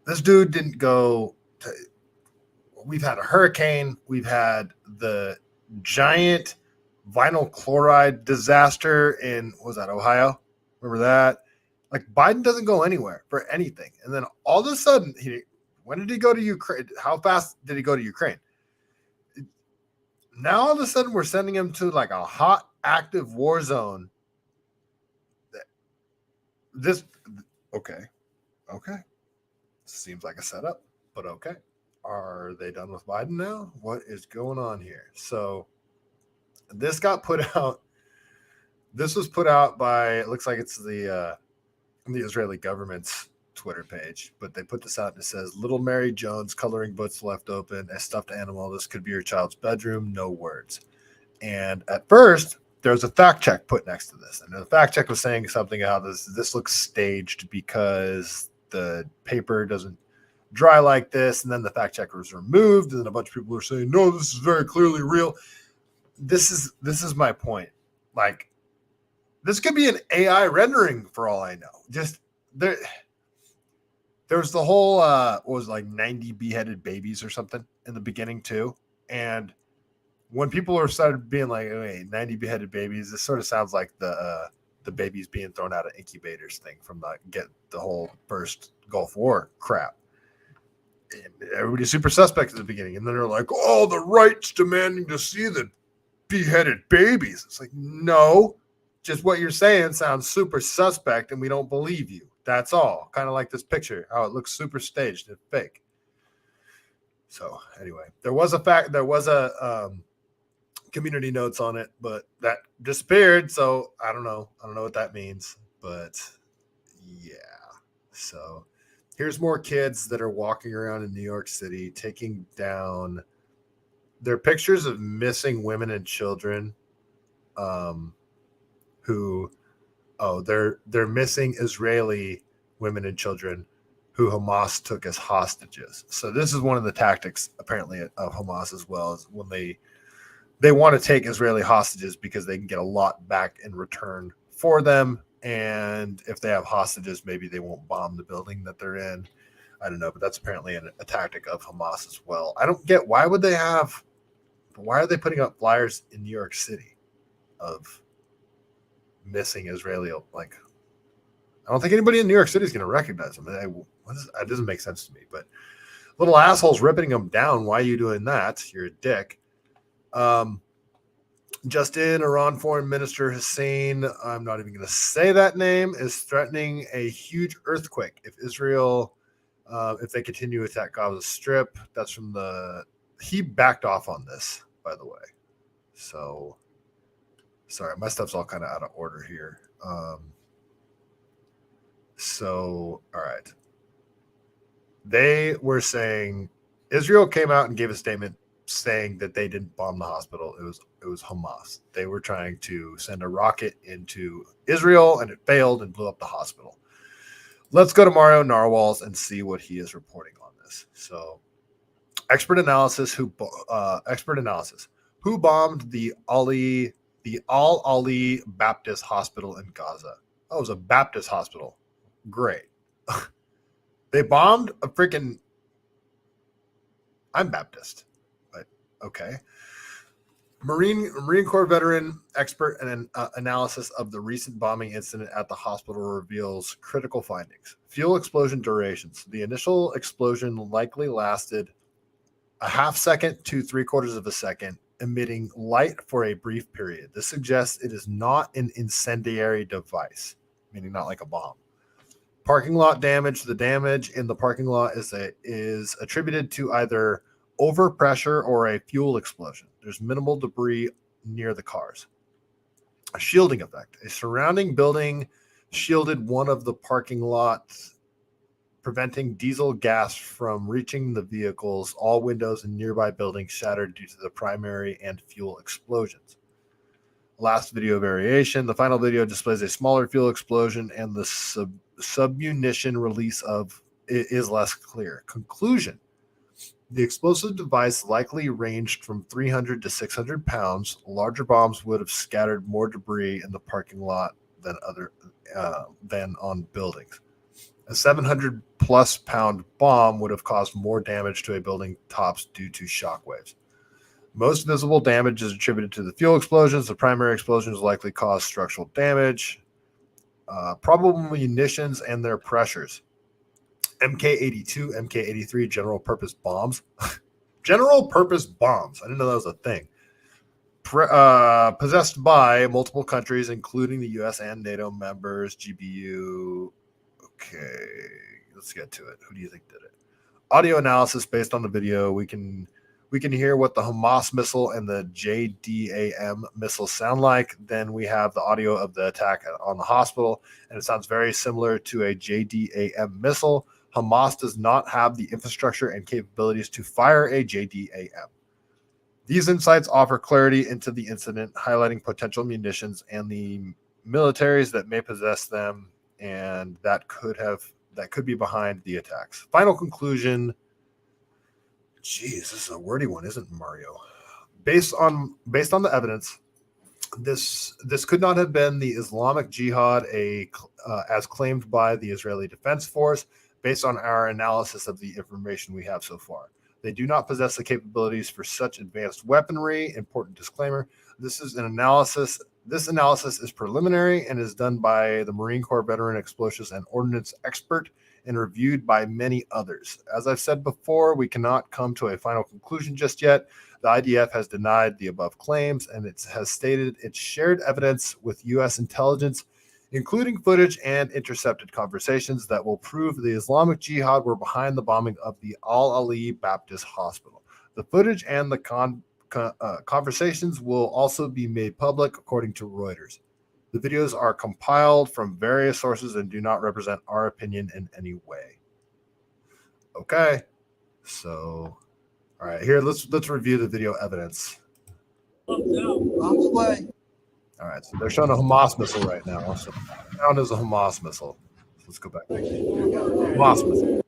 This dude didn't go to... We've had a hurricane. We've had the giant vinyl chloride disaster in, what was that, Ohio? Remember that? Like, Biden doesn't go anywhere for anything. And then all of a sudden, when did he go to Ukraine? How fast did he go to Ukraine? Now all of a sudden we're sending him to like a hot, active war zone. Okay. Seems like a setup, but okay. Are they done with Biden now? What is going on here? So this got put out This was put out by, it looks like it's the Israeli government's Twitter page, but they put this out and it says, Little Mary Jones coloring books left open, a stuffed animal. This could be your child's bedroom. No words. And at first, there was a fact check put next to this. And the fact check was saying something how this looks staged because the paper doesn't dry like this. And then the fact checker was removed. And then a bunch of people are saying, no, this is very clearly real. This is my point. Like, this could be an AI rendering for all I know. Just there's the whole what was it, like 90 beheaded babies or something in the beginning too. And when people are started being like, wait, 90 beheaded babies, this sort of sounds like the babies being thrown out of incubators thing from the whole first Gulf War crap. And everybody's super suspect at the beginning, and then they're like, oh, the right's demanding to see the beheaded babies. It's like, no, just what you're saying sounds super suspect, and we don't believe you. That's all. Kind of like this picture, how it looks super staged and fake. So anyway, there was a community notes on it, but that disappeared. So I don't know what that means, but yeah. So here's more kids that are walking around in New York City taking down their pictures of missing women and children they're missing Israeli women and children who Hamas took as hostages. So this is one of the tactics apparently of Hamas as well, is when they want to take Israeli hostages because they can get a lot back in return for them. And if they have hostages, maybe they won't bomb the building that they're in. I don't know, but that's apparently a tactic of Hamas as well. I don't get why are they putting up flyers in New York City of missing Israeli? Like, I don't think anybody in New York City is going to recognize them. That doesn't make sense to me. But little assholes ripping them down. Why are you doing that? You're a dick. Just in, Iran Foreign Minister Hussein, I'm not even going to say that name, is threatening a huge earthquake if Israel, if they continue to attack Gaza Strip. That's from he backed off on this, by the way. So, sorry, my stuff's all kind of out of order here. All right. They were saying, Israel came out and gave a statement saying that they didn't bomb the hospital. It was Hamas. They were trying to send a rocket into Israel, and it failed and blew up the hospital. Let's go to Mario Narwhals and see what he is reporting on this. So, expert analysis. Who bombed the Al-Ali Baptist Hospital in Gaza? Oh, it was a Baptist hospital. Great. They bombed a freaking. I'm Baptist. Okay. Marine Corps veteran expert and analysis of the recent bombing incident at the hospital reveals critical findings. Fuel explosion durations. The initial explosion likely lasted a half second to 3/4 of a second, emitting light for a brief period. This suggests it is not an incendiary device, meaning not like a bomb. Parking lot damage. The damage in the parking lot is attributed to either overpressure or a fuel explosion. There's minimal debris near the cars. A shielding effect. A surrounding building shielded one of the parking lots, preventing diesel gas from reaching the vehicles. All windows in nearby buildings shattered due to the primary and fuel explosions. Last video variation. The final video displays a smaller fuel explosion, and the submunition release is less clear. Conclusion. The explosive device likely ranged from 300 to 600 pounds. Larger bombs would have scattered more debris in the parking lot than on buildings. A 700-plus pound bomb would have caused more damage to a building tops due to shockwaves. Most visible damage is attributed to the fuel explosions. The primary explosions likely caused structural damage. Probable munitions and their pressures. MK-82, MK-83 general purpose bombs. General purpose bombs. I didn't know that was a thing. Possessed by multiple countries, including the U.S. and NATO members. GBU. Okay, let's get to it. Who do you think did it? Audio analysis based on the video. We we can hear what the Hamas missile and the JDAM missile sound like. Then we have the audio of the attack on the hospital, and it sounds very similar to a JDAM missile. Hamas does not have the infrastructure and capabilities to fire a JDAM. These insights offer clarity into the incident, highlighting potential munitions and the militaries that may possess them, and that could be behind the attacks. Final conclusion. Jeez, this is a wordy one, isn't it, Mario? Based on the evidence, this could not have been the Islamic Jihad, as claimed by the Israeli Defense Force. Based on our analysis of the information we have so far, they do not possess the capabilities for such advanced weaponry. Important disclaimer: this analysis is preliminary and is done by the Marine Corps veteran explosives and ordnance expert, and reviewed by many others. As I've said before, we cannot come to a final conclusion just yet. The IDF has denied the above claims, and it has stated it shared evidence with U.S. intelligence, including footage and intercepted conversations that will prove the Islamic Jihad were behind the bombing of the Al-Ali Baptist Hospital. The footage and the conversations will also be made public, according to Reuters. The videos are compiled from various sources and do not represent our opinion in any way. Okay, so all right, here let's review the video evidence. All right, so they're showing a Hamas missile right now. So found as a Hamas missile. So let's go back. Hamas missile.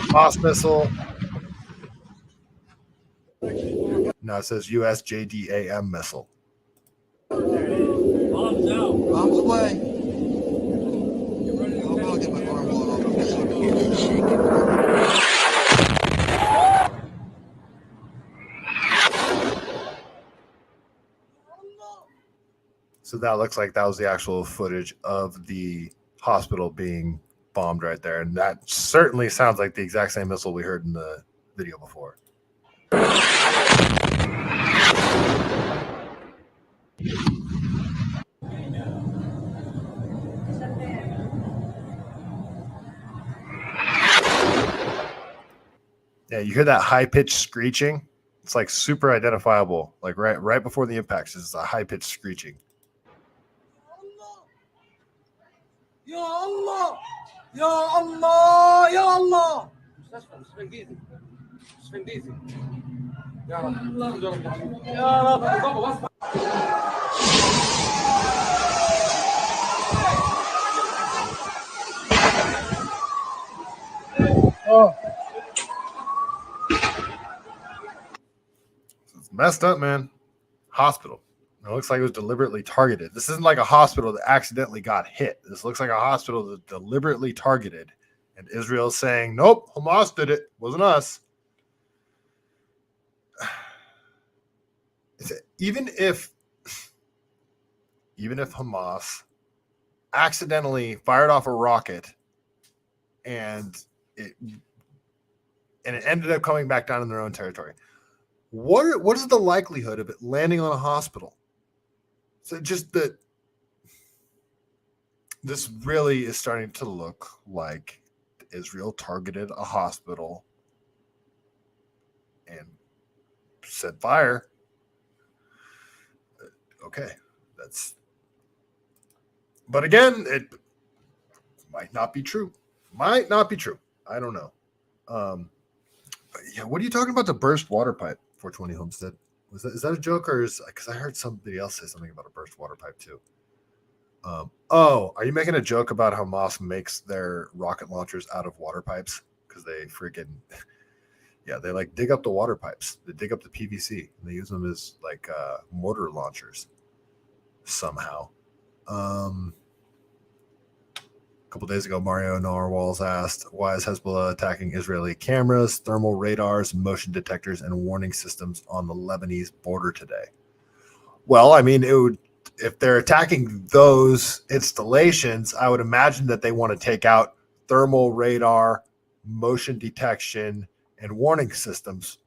Hamas missile. No, it says US JDAM missile. Bombs out. Bombs away. Get ready to get my arm blown off. So that looks like that was the actual footage of the hospital being bombed right there. And that certainly sounds like the exact same missile we heard in the video before. Yeah, you hear that high-pitched screeching? It's like super identifiable. Like right before the impacts, it's a high-pitched screeching. Ya Allah! Ya Allah! Ya Allah! Oh. It's messed up, man. Hospital. It looks like it was deliberately targeted. This isn't like a hospital that accidentally got hit. This looks like a hospital that deliberately targeted. And Israel's saying, nope, Hamas did it. Wasn't us. Even if Hamas accidentally fired off a rocket and it ended up coming back down in their own territory, what is the likelihood of it landing on a hospital? So just that this really is starting to look like Israel targeted a hospital and set fire. Okay, but again, it might not be true. I don't know. Yeah, what are you talking about? The burst water pipe? 420 Homestead. Is that a joke, or because I heard somebody else say something about a burst water pipe too? Are you making a joke about how Hamas makes their rocket launchers out of water pipes? Because they freaking they like dig up the water pipes. They dig up the PVC and they use them as like mortar launchers somehow. A couple days ago, Mario Narwhals asked, why is Hezbollah attacking Israeli cameras, thermal radars, motion detectors, and warning systems on the Lebanese border today? Well, I mean, if they're attacking those installations, I would imagine that they want to take out thermal radar, motion detection, and warning systems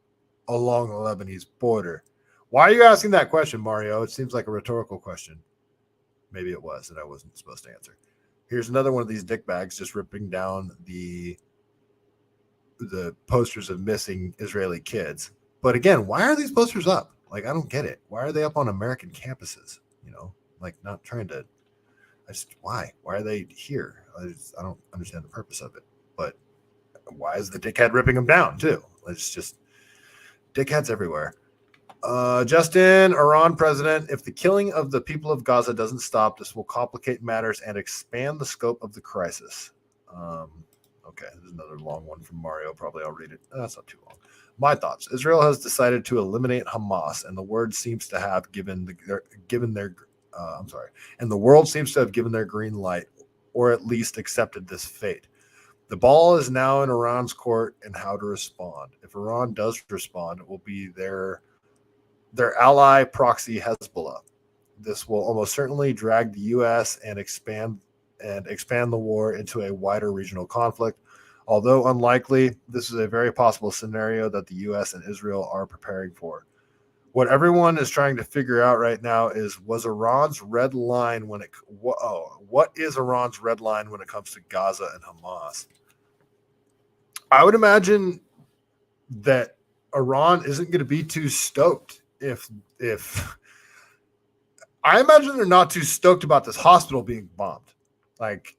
along the Lebanese border. Why are you asking that question, Mario? It seems like a rhetorical question. maybe it was, and I wasn't supposed to answer. Here's another one of these dickbags just ripping down the posters of missing Israeli kids. But again, why are these posters up? Like, I don't get it. Why are they up on American campuses? You know, like not trying to. Why are they here? I don't understand the purpose of it. But why is the dickhead ripping them down too? It's just dickheads everywhere. Justin, Iran president, if the killing of the people of Gaza doesn't stop, this will complicate matters and expand the scope of the crisis. Okay, there's another long one from Mario. Probably I'll read it. That's not too long. My thoughts. Israel has decided to eliminate Hamas, and the world seems to have given their green light, or at least accepted this fate. The ball is now in Iran's court and how to respond. If Iran does respond, it will be their ally proxy Hezbollah. This will almost certainly drag the U.S. and expand the war into a wider regional conflict. Although unlikely, this is a very possible scenario that the U.S. and Israel are preparing for. What everyone is trying to figure out right now is, what is Iran's red line when it comes to Gaza and Hamas? I would imagine that Iran isn't going to be too stoked if I imagine they're not too stoked about this hospital being bombed. Like,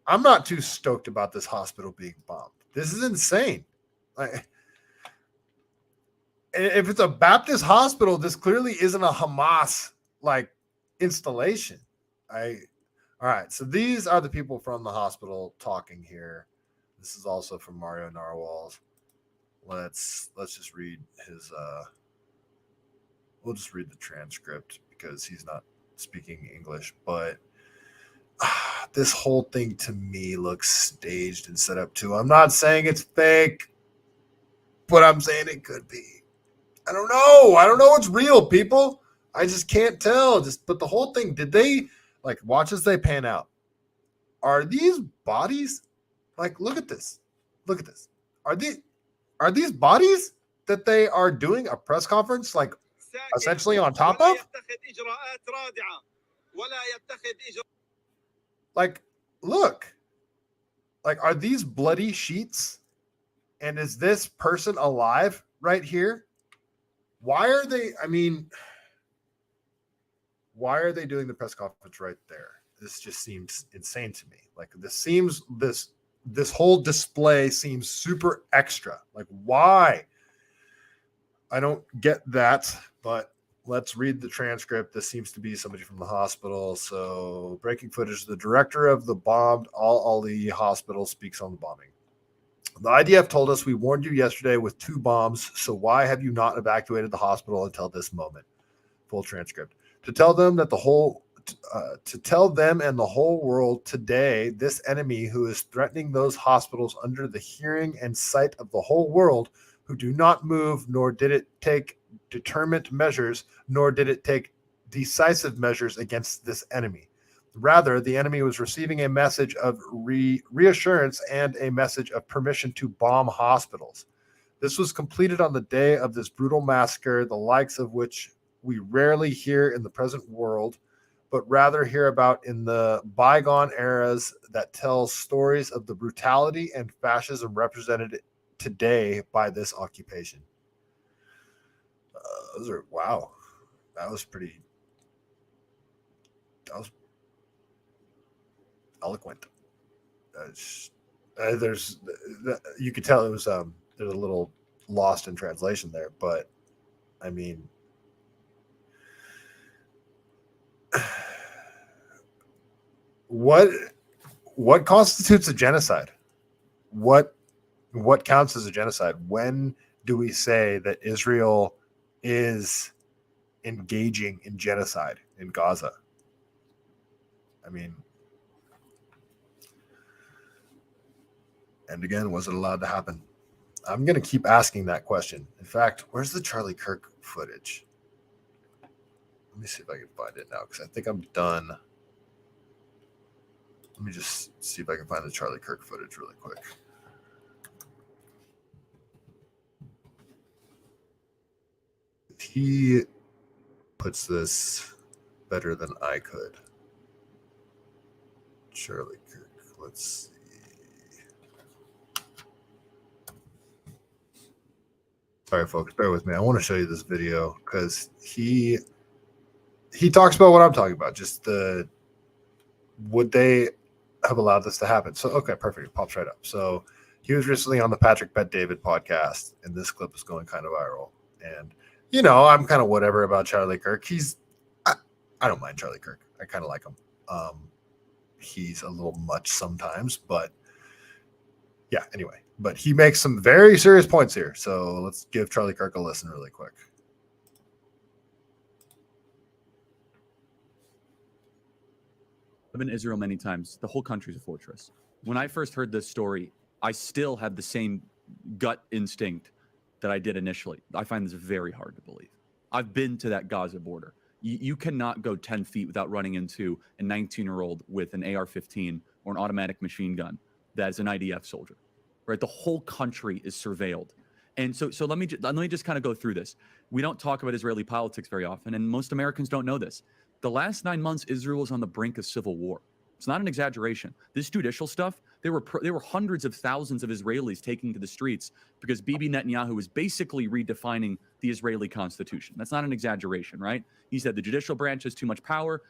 I'm not too stoked about this hospital being bombed. This is insane. Like, if it's a Baptist hospital, this clearly isn't a Hamas like installation. All right. So these are the people from the hospital talking here. This is also from Mario Narwhals. Let's just read his. We'll just read the transcript because he's not speaking English. But this whole thing to me looks staged and set up too. I'm not saying it's fake, but I'm saying it could be. I don't know. I don't know what's real, people. I just can't tell. But the whole thing, did they, like, watch as they pan out? Are these bodies? Like, look at this. Look at this. Are these bodies that they are doing a press conference, like, essentially on top of? Like, look. Like, are these bloody sheets? And is this person alive right here? Why are they doing the press conference right there? This just seems insane to me. Like, this whole display seems super extra. Like, why? I don't get that, but let's read the transcript. This seems to be somebody from the hospital. So, breaking footage, the director of the bombed Al-Ali hospital speaks on the bombing. The IDF told us, we warned you yesterday with 2 bombs, so why have you not evacuated the hospital until this moment? Full transcript. To tell them and the whole world today, this enemy who is threatening those hospitals under the hearing and sight of the whole world, who do not move, nor did it take determined measures, nor did it take decisive measures against this enemy. Rather, the enemy was receiving a message of reassurance and a message of permission to bomb hospitals. This was completed on the day of this brutal massacre, the likes of which we rarely hear in the present world, but rather hear about in the bygone eras that tell stories of the brutality and fascism represented today by this occupation. Wow. That was eloquent. You could tell it was there's a little lost in translation there, but I mean, what constitutes a genocide? What counts as a genocide? When do we say that Israel is engaging in genocide in Gaza? I mean, and again, was it allowed to happen? I'm going to keep asking that question. In fact, where's the Charlie Kirk footage? Let me see if I can find it now, because I think I'm done. Let me just see if I can find the Charlie Kirk footage really quick. He puts this better than I could. Charlie Kirk. Let's see. Sorry, folks, bear with me. I want to show you this video because he talks about what I'm talking about. Just would they have allowed this to happen? So, okay, perfect. It pops right up. So he was recently on the Patrick Bet David podcast, and this clip is going kind of viral. And, I'm kind of whatever about Charlie Kirk. I don't mind Charlie Kirk. I kind of like him. He's a little much sometimes, but yeah, anyway. But he makes some very serious points here. So let's give Charlie Kirk a listen really quick. I've been to Israel many times. The whole country's a fortress. When I first heard this story, I still had the same gut instinct that I did initially. I find this very hard to believe. I've been to that Gaza border. You cannot go 10 feet without running into a 19-year-old with an AR-15 or an automatic machine gun that is an IDF soldier, right? The whole country is surveilled. And so let me just kind of go through this. We don't talk about Israeli politics very often, and most Americans don't know this. The last 9 months, Israel was on the brink of civil war. It's not an exaggeration. This judicial stuff, there were hundreds of thousands of Israelis taking to the streets because Bibi Netanyahu was basically redefining the Israeli constitution. That's not an exaggeration, right? He said the judicial branch has too much power.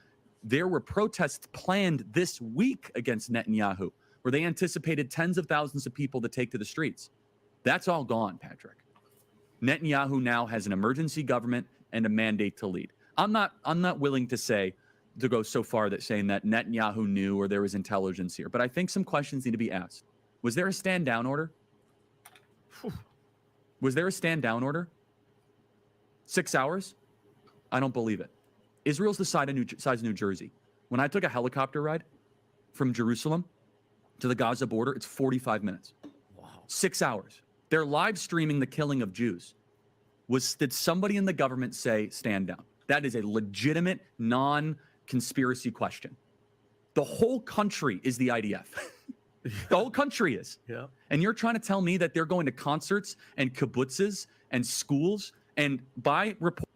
There were protests planned this week against Netanyahu, where they anticipated tens of thousands of people to take to the streets. That's all gone, Patrick. Netanyahu now has an emergency government and a mandate to lead. I'm not willing to go so far that saying that Netanyahu knew or there was intelligence here, but I think some questions need to be asked. Was there a stand down order? Was there a stand down order? 6 hours? I don't believe it. Israel's the size of New Jersey. When I took a helicopter ride from Jerusalem to the Gaza border, it's 45 minutes. Wow. 6 hours. They're live streaming the killing of Jews. Did somebody in the government say stand down? That is a legitimate non-conspiracy question. The whole country is the IDF. The whole country is. Yeah. And you're trying to tell me that they're going to concerts and kibbutzes and schools and by report.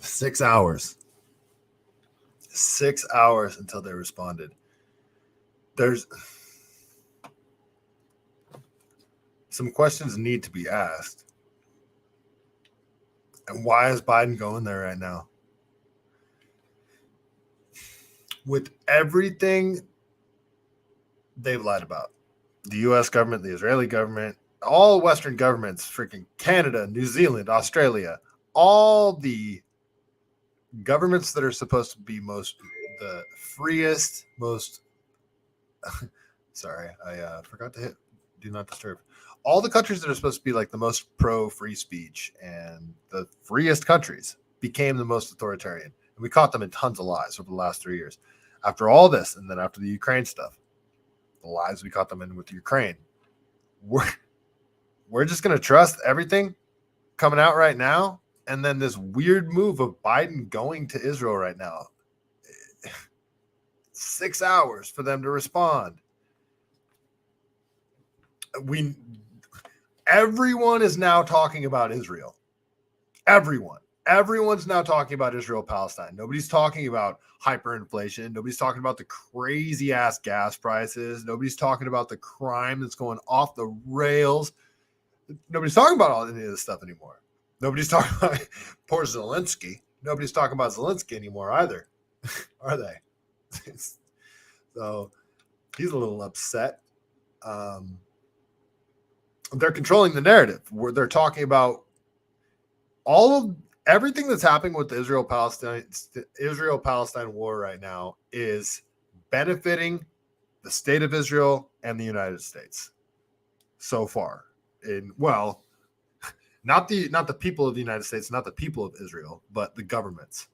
6 hours. 6 hours until they responded. There's some questions need to be asked. And why is Biden going there right now? With everything they've lied about, the U.S. government, the Israeli government, all Western governments, freaking Canada, New Zealand, Australia, all the governments that are supposed to be the freest, most, sorry, I forgot to hit do not disturb. All the countries that are supposed to be like the most pro-free speech and the freest countries became the most authoritarian. And we caught them in tons of lies over the last 3 years. After all this, and then after the Ukraine stuff, the lies we caught them in with Ukraine, we're just going to trust everything coming out right now. And then this weird move of Biden going to Israel right now. 6 hours for them to respond. Everyone is now talking about Israel. Everyone's now talking about Israel, Palestine. Nobody's talking about hyperinflation. Nobody's talking about the crazy ass gas prices. Nobody's talking about the crime that's going off the rails. Nobody's talking about any of this stuff anymore. Nobody's talking about poor Zelensky. Nobody's talking about Zelensky anymore either, are they? So he's a little upset. They're controlling the narrative where they're talking about everything that's happening with the Israel-Palestine war right now is benefiting the state of Israel and the United States so far. Not the people of the United States, not the people of Israel, but the governments.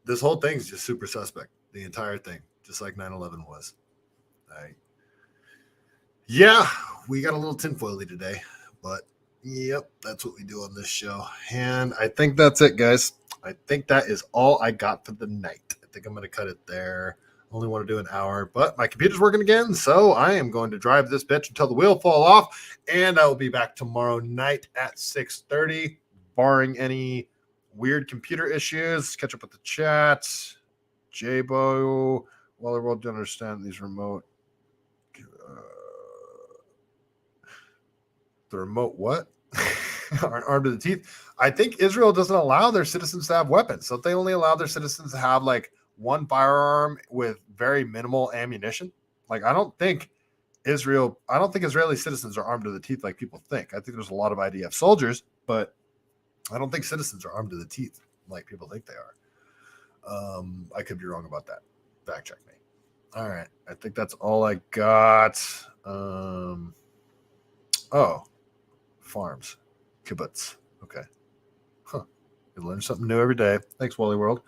This whole thing is just super suspect. The entire thing, just like 9/11 was. Yeah, we got a little tinfoily today, but yep, that's what we do on this show. And I think that's it, guys. I think that is all I got for the night. I think I'm going to cut it there. Only want to do an hour, but my computer's working again, so I am going to drive this bitch until the wheel fall off, and I will be back tomorrow night at 6:30. barring any weird computer issues. Catch up with the chat. Jabo, well, the world don't understand these remote. The remote what? Aren't armed to the teeth. I think Israel doesn't allow their citizens to have weapons. So they only allow their citizens to have like one firearm with very minimal ammunition. Like, I don't think Israeli citizens are armed to the teeth like people think. I think there's a lot of IDF soldiers, but I don't think citizens are armed to the teeth like people think they are. I could be wrong about that. Fact check me. All right. I think that's all I got. Farms. Kibbutz. Okay. Huh. You learn something new every day. Thanks, Wally World.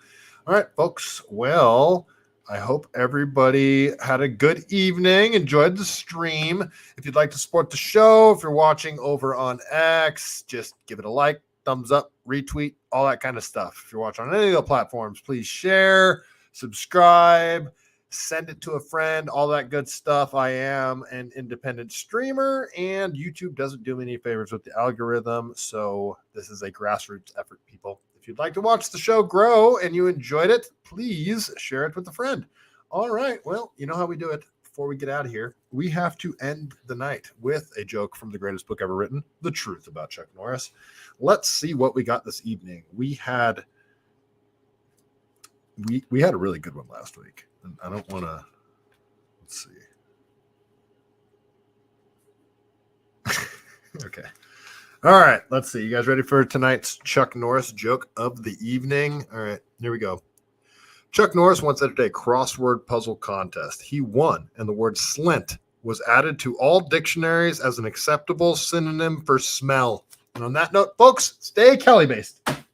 All right, folks. Well, I hope everybody had a good evening, enjoyed the stream. If you'd like to support the show, if you're watching over on X, just give it a like, thumbs up, retweet, all that kind of stuff. If you're watching on any of the platforms, please share, subscribe, send it to a friend, all that good stuff. I am an independent streamer, and YouTube doesn't do me any favors with the algorithm, so this is a grassroots effort, people. If you'd like to watch the show grow and you enjoyed it, please share it with a friend. All right, well, you know how we do it. Before we get out of here, we have to end the night with a joke from the greatest book ever written, The Truth About Chuck Norris. Let's see what we got this evening. We had a really good one last week. And I don't want to, let's see. Okay. All right, let's see. You guys ready for tonight's Chuck Norris joke of the evening? All right, here we go. Chuck Norris once entered a crossword puzzle contest. He won, and the word slint was added to all dictionaries as an acceptable synonym for smell. And on that note, folks, stay CaliBased.